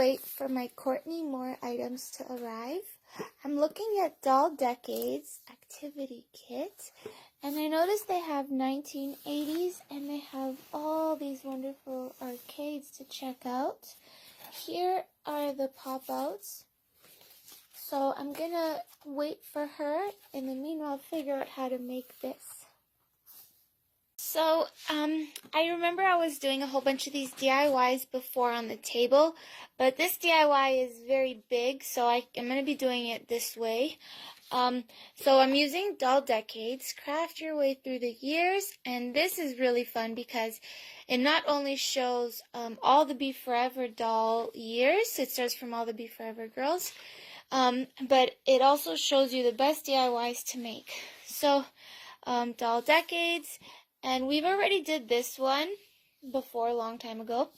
wait for my Courtney Moore items to arrive. I'm looking at Doll Decades activity kit, and I noticed they have 1980s and they have all these wonderful arcades to check out. Here are the pop-outs. So I'm gonna wait for her, and then meanwhile figure out how to make this. So, I remember I was doing a whole bunch of these DIYs before on the table, but this DIY is very big, so I'm going to be doing it this way. So I'm using Doll Decades, Craft Your Way Through the Years, and this is really fun because it not only shows all the Be Forever doll years, it starts from all the Be Forever girls, but it also shows you the best DIYs to make. So, Doll Decades. And we've already did this one before, a long time ago.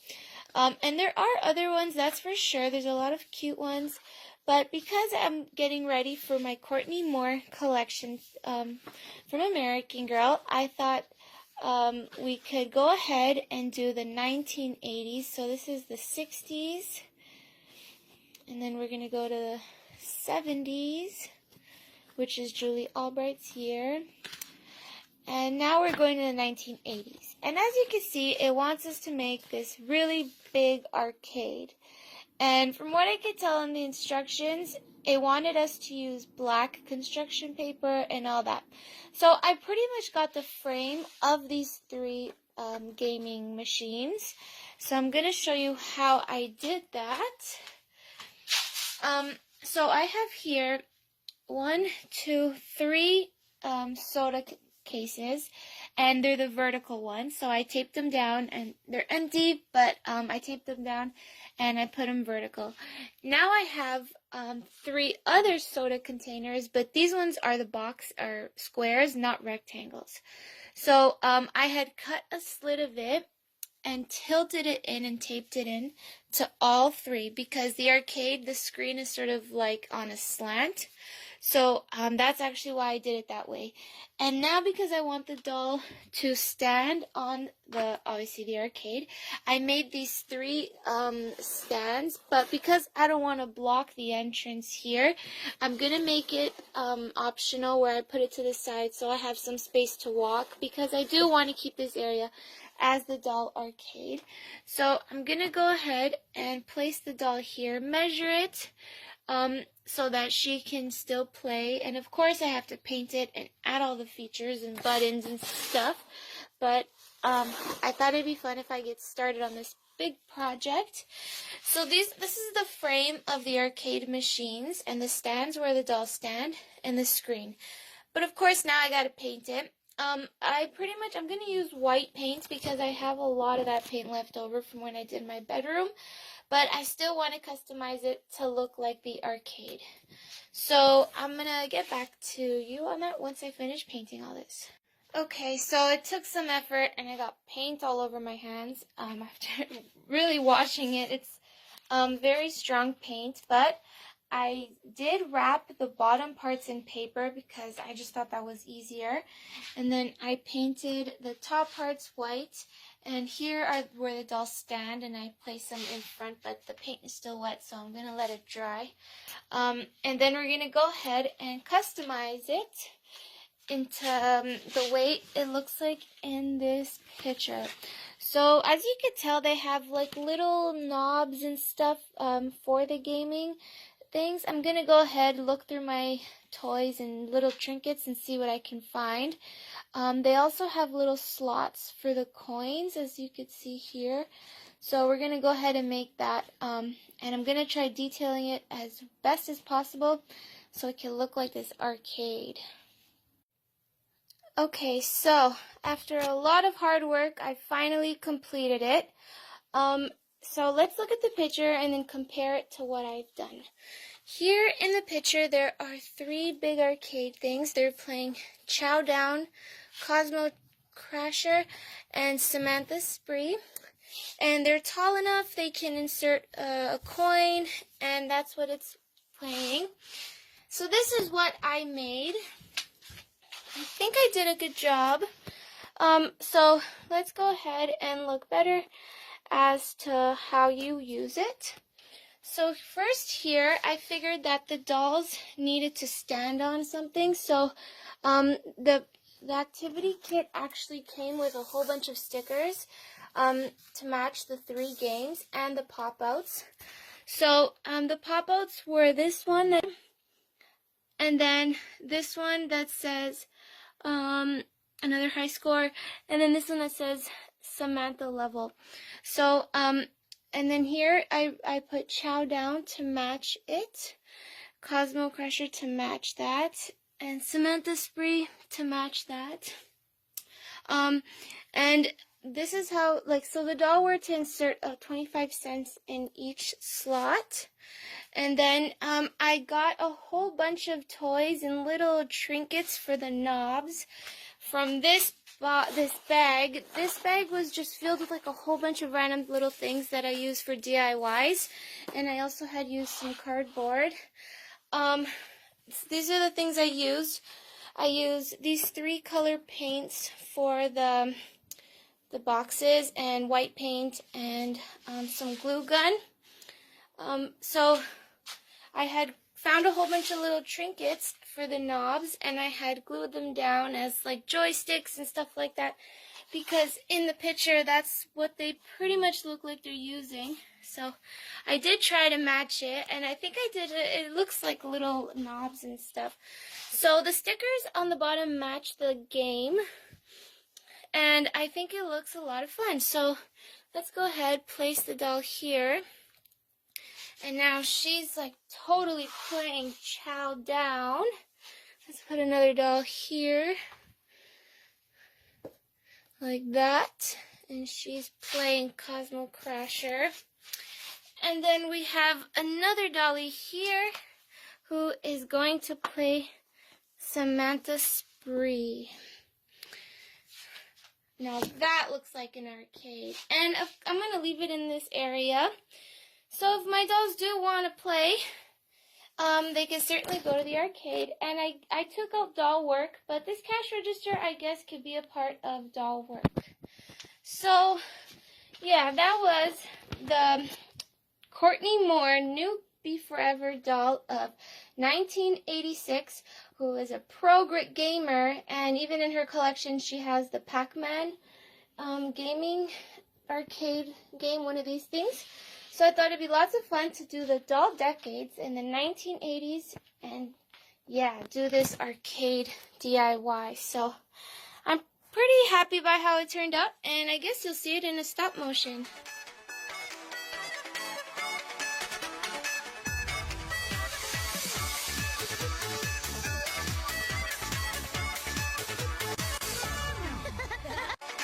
And there are other ones, that's for sure. There's a lot of cute ones. But because I'm getting ready for my Courtney Moore collection from American Girl, I thought we could go ahead and do the 1980s. So this is the 60s. And then we're going to go to the 70s, which is Julie Albright's year. And now we're going to the 1980s. And as you can see, it wants us to make this really big arcade. And from what I could tell in the instructions, it wanted us to use black construction paper and all that. So I pretty much got the frame of these three gaming machines. So I'm going to show you how I did that. So I have here 1, 2, 3 soda cases, and they're the vertical ones, so I taped them down, and they're empty, but I taped them down and I put them vertical. Now I have 3 other soda containers, but these ones are are squares, not rectangles. So I had cut a slit of it and tilted it in and taped it in to all 3 because the arcade, the screen is sort of like on a slant. So that's actually why I did it that way. And now because I want the doll to stand on obviously the arcade, I made these 3 stands, but because I don't want to block the entrance here, I'm going to make it optional where I put it to the side so I have some space to walk because I do want to keep this area as the doll arcade. So I'm going to go ahead and place the doll here, measure it, so that she can still play. And of course I have to paint it and add all the features and buttons and stuff. But I thought it'd be fun if I get started on this big project. So this is the frame of the arcade machines, and the stands where the dolls stand, and the screen. But of course now I gotta paint it. I'm going to use white paint because I have a lot of that paint left over from when I did my bedroom. But I still want to customize it to look like the arcade. So I'm going to get back to you on that once I finish painting all this. Okay, so it took some effort and I got paint all over my hands after really washing it. It's very strong paint, but I did wrap the bottom parts in paper because I just thought that was easier. And then I painted the top parts white. And here are where the dolls stand, and I placed them in front, but the paint is still wet, so I'm going to let it dry. And then we're going to go ahead and customize it into the way it looks like in this picture. So as you can tell, they have like little knobs and stuff for the gaming things. I'm going to go ahead, look through my toys and little trinkets and see what I can find. They also have little slots for the coins, as you can see here. So we're going to go ahead and make that, and I'm going to try detailing it as best as possible so it can look like this arcade. Okay, so after a lot of hard work, I finally completed it. So let's look at the picture and then compare it to what I've done. Here in the picture, there are 3 big arcade things. They're playing Chow Down, Cosmo Crasher, and Samantha Spree. And they're tall enough they can insert a coin, and that's what it's playing. So this is what I made. I think I did a good job. So let's go ahead and look better as to how you use it. So first here, I figured that the dolls needed to stand on something. So the activity kit actually came with a whole bunch of stickers to match the 3 games and the pop-outs. So the pop-outs were this one, and then this one that says another high score, and then this one that says Samantha level. So and then here I put Chow Down to match it, Cosmo Crusher to match that, and Samantha Spree to match that. And this is how, like, so the doll were to insert 25 cents in each slot. And then I got a whole bunch of toys and little trinkets for the knobs from this bag. This bag was just filled with like a whole bunch of random little things that I use for DIYs. And I also had used some cardboard. These are the things I used. I used these 3 color paints for the boxes, and white paint, and some glue gun. So I had found a whole bunch of little trinkets for the knobs, and I had glued them down as like joysticks and stuff like that, because in the picture that's what they pretty much look like they're using. So I did try to match it, and I think I did it. It looks like little knobs and stuff. So the stickers on the bottom match the game, and I think it looks a lot of fun. So let's go ahead, place the doll here. And now she's like totally playing Chow Down. Let's put another doll here, like that. And she's playing Cosmo Crasher. And then we have another dolly here who is going to play Samantha Spree. Now that looks like an arcade. And I'm going to leave it in this area. So if my dolls do want to play, they can certainly go to the arcade. And I took out doll work, but this cash register, I guess, could be a part of doll work. So, yeah, that was the Courtney Moore New Be Forever doll of 1986, who is a pro gamer, and even in her collection, she has the Pac-Man gaming arcade game, one of these things. So I thought it'd be lots of fun to do the doll decades in the 1980s and, yeah, do this arcade DIY. So I'm pretty happy by how it turned out, and I guess you'll see it in a stop motion.